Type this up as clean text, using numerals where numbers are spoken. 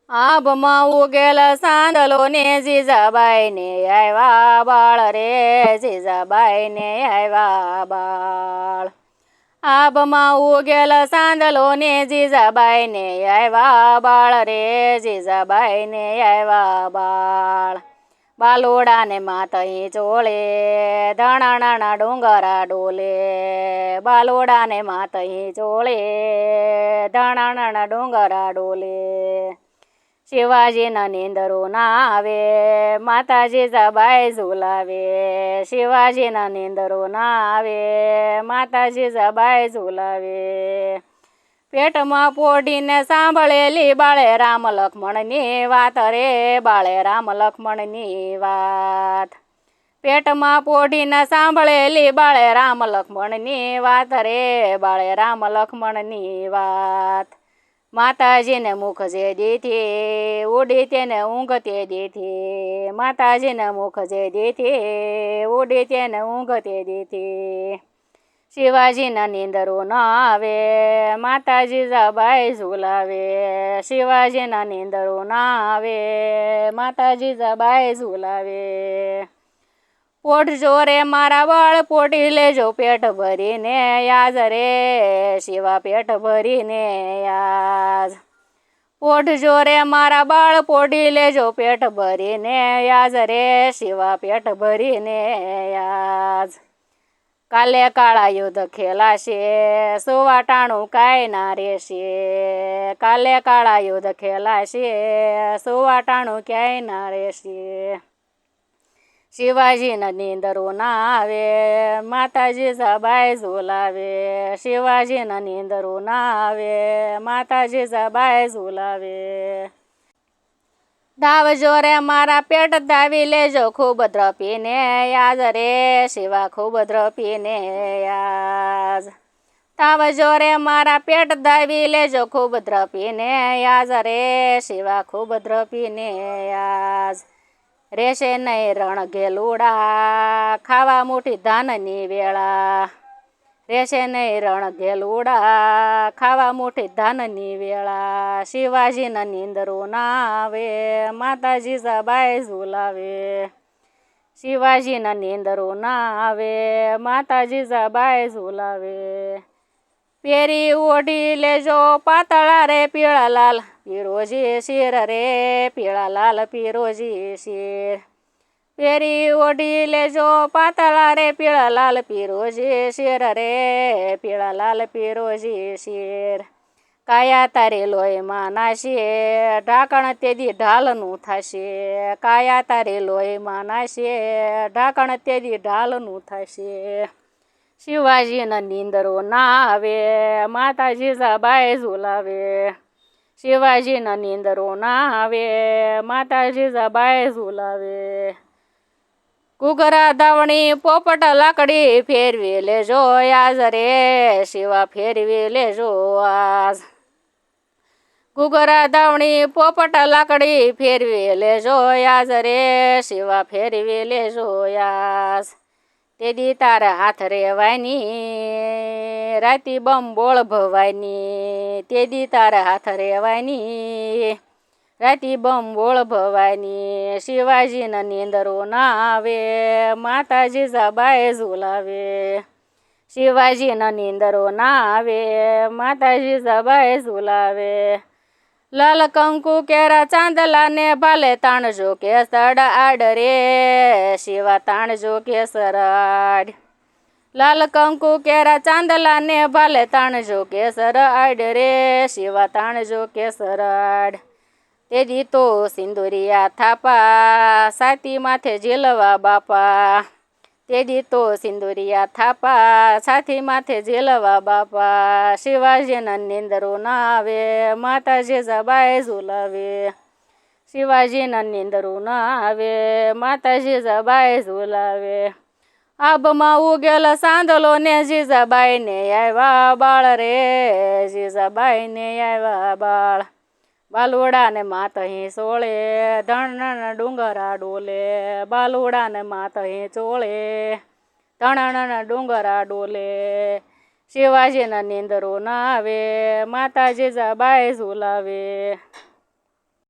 આભમાં ઉગેલ સાંદલો ને જીજાબાઈ ને આવ્યા બાળ રે, જીજાબાઈ ને આવ્યા બાળ. આભમાં ઉગેલ સાંદલો ને જીજાબાઈ ને આવ્યા બાળ રે, જીજાબાઈ ને આવ્યા બાળ. બાલોડા ને માતઈ ચોળે ધણાણા ડુંગરા ડોલે, બાલોડા ને માતઈ ચોળે ધણાણા ડુંગરા ડોલે. શિવાજીના નીંદરો ના આવે, માતાજી જીજાબાઈ ઝુલાવે. શિવાજીના નીંદરો ના આવે, માતાજી જીજાબાઈ ઝુલાવે. પેટમાં પોઢીને સાંભળેલી બાળે રામ લક્ષ્મણની વાત રે, બાળે રામ લક્ષ્મણની વાત. પેટમાં પોઢીને સાંભળેલી બાળે રામ લક્ષ્મણની વાત રે, બાળે રામ લક્ષ્મણની વાત. માતાજીને મુખ જે દીધી ઉડી તેને ઊંઘ તે દીધી, માતાજીને મુખ જે દીધી ઉડી તેને ઊંઘ તે દીધી. શિવાજીના નીંદરો ન આવે, માતાજી જીજાબાઈ ઝુલાવે. શિવાજીના નીંદરો ના આવે, માતાજી જીજાબાઈ ઝુલાવે. પોઢજો રે મારા બાળ પોઢી લેજો પેટ ભરીને યાદ રે, શિવા પેટ ભરીને યાદ. પોઢજો રે મારા બાળ પોઢી લેજો પેટ ભરીને યાદ રે, શિવા પેટ ભરીને યાદ. કાલે કાળા યુદ્ધ ખેલાશે, સુવાટાણું કાંઈ ના રહેશે. કાલે કાળા યુદ્ધ ખેલાશે, સુવાટાણું ક્યાંય ના રહેશે. શિવાજીના નીંદરો ના આવે, માતાજી જીજાબાઈ ઝુલાવે. શિવાજીના નીંદરો ના આવે, માતાજી જીજાબાઈ ઝુલાવે. ધાવજો રે મારા પેટ ધાવી લેજો ખૂબ દ્રપીને યાદ રે, શિવા ખૂબ દ્રપીને યાદ. ધાવજો રે મારા પેટ ધાવી લેજો ખૂબ દ્રપીને યાદ રે, શિવા ખૂબ દ્રપીને યાદ. રેશે નહીં રણ ઘેલુડા, ખાવા મુઠી ધાનની વેળા. રેશે નહીં રણ ઘેલુડા, ખાવા મુઠી ધાનની વેળા. શિવાજીના નીંદરો ના આવે, માતાજી જીજાબાઈ ઝુલાવે. શિવાજીના નીંદરો ના આવે, માતાજી જીજાબાઈ ઝુલાવે. પેરી ઓઢી લેજો પાતળા રે પીળા લાલ પીરોજી શિર રે, પીળા લાલ પીરોજી શિર. પેરી ઓઢી લેજો પાતળા રે પીળા લાલ પીરોજી શિર રે, પીળા લાલ પીરોજી શિર. કાયા તારી લોહીમાં નાશે, ઢાંકણ તેદી ઢાલનું થશે. કાયા તારી લોહીમાં નાશે, ઢાંકણ તેદી ઢાલનું થશે. શિવાજીના નીંદરો ના આવે, માતાજી જીજાબાઈ ઝુલાવે. શિવાજીના નીંદરો ના આવે, માતાજી જીજાબાઈ ઝુલાવે. ઘૂઘરા ધાવણી પોપટ લાકડી ફેરવી લેજો આજ રે, શિવા ફેરવી લેજો આજ. ઘૂઘરા ધાવણી પોપટ લાકડી ફેરવી લેજો આજ રે, શિવા ફેરવી લેજો આજ. તેદી તારા હાથ રેવાની, રાતી બંબોળ ભવાની. તેદી તારા હાથ રેવાની, રાતી બંબોળ ભવાની. શિવાજીના નીંદરો ના આવે, માતાજી જીજાબાઈ ઝુલાવે. શિવાજીના નીંદરો ના આવે, માતાજી જીજાબાઈ ઝુલાવે. લાલ કંકુ કેરા ચાંદલા ને ભાલે તાણજો કેસર આડ રે, શિવા તાણજો કેસર આડ. લાલ કંકુ કેરા ચાંદલા ને ભાલે તાણજો કેસર આડ રે, શિવા તાણજો કેસર આડ. તેદી તો સિંદુરિયા થાપા, સાતી માથે ઝીલવા બાપા. તેદી તો સિંદુરિયા થાપા, સાથી માથે ઝીલવા બાપા. શિવાજીના નીંદરો ના આવે, માતાજી જીજાબાઈ ઝુલાવે. શિવાજીના નીંદરો ના આવે, માતાજી જીજાબાઈ ઝુલાવે. આભમાં ઉગેલ સાંદલો ને જીજાબાઈ ને આવ્યા બાળ રે, જીજાબાઈ ને આવ્યા બાળ. બાલોડા ને માતઈ ચોળે ધણાણા ડુંગરા ડોલે, બાલોડા ને માતઈ ચોળે ધણાણા ડુંગરા ડોલે. શિવાજીના નીંદરો ના આવે, માતાજી જીજાબાઈ ઝુલાવે.